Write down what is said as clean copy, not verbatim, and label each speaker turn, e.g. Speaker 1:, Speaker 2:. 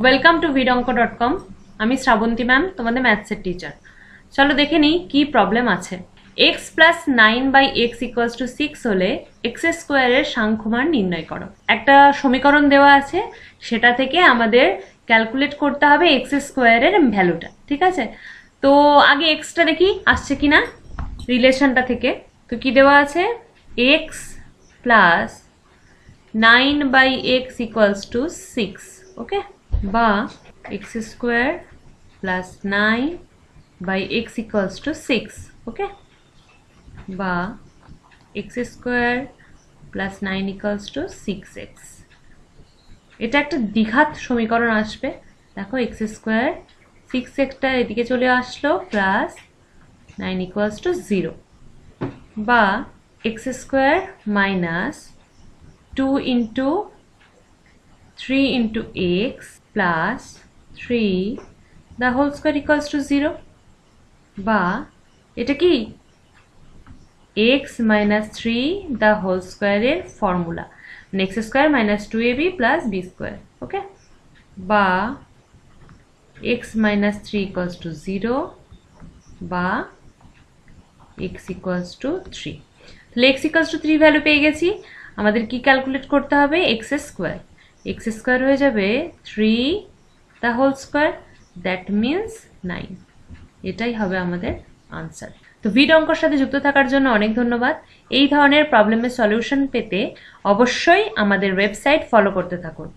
Speaker 1: Welcome to vidonko.com। আমি Srabanti ma'am, তোমাদের ম্যাথসের teacher. চলো দেখে নিই কি প্রবলেম আছে। x plus 9/x equals to 6 হলে x স্কোয়ারের সাংখ্যমান নির্ণয় করো। একটা সমীকরণ দেওয়া আছে, সেটা থেকে আমাদের ক্যালকুলেট করতে হবে x স্কোয়ারের ভ্যালুটা। ঠিক আছে, তো আগে এক্সটা দেখি আসছে কিনা রিলেশনটা থেকে। তো কি দেওয়া আছে, x plus 9/x equals to 6। ওকে, বা x square plus 9/x equals to 6। ওকে, বা x square plus 9 equals to 6x। এটা একটা দ্বিঘাত সমীকরণ আসবে। দেখো x স্কোয়ার 6xটা এদিকে চলে আসলো, প্লাস 9 ইকুয়ালস টু 0, বা x square minus 2 into 3 into x plus 3 the whole square equals to 0, বা এটা কি x মাইনাস 3 দ্য হোল স্কোয়ারের formula, x square minus 2ab plus B square. Okay, বা x মাইনাস 3 ইকুয়ালস টু 0, বা x equals to 3। তাহলে x equals to 3 value পেয়ে গেছি। আমাদের কি ক্যালকুলেট করতে হবে, x স্কোয়ার। x স্কোয়ার হয়ে যাবে 3 the whole square, that means 9। এটাই হবে আমাদের আনসার। তো vidonkoর সাথে যুক্ত থাকার জন্য অনেক ধন্যবাদ। এই ধরনের প্রবলেমের সলিউশন পেতে অবশ্যই আমাদের ওয়েবসাইট ফলো করতে থাকুন।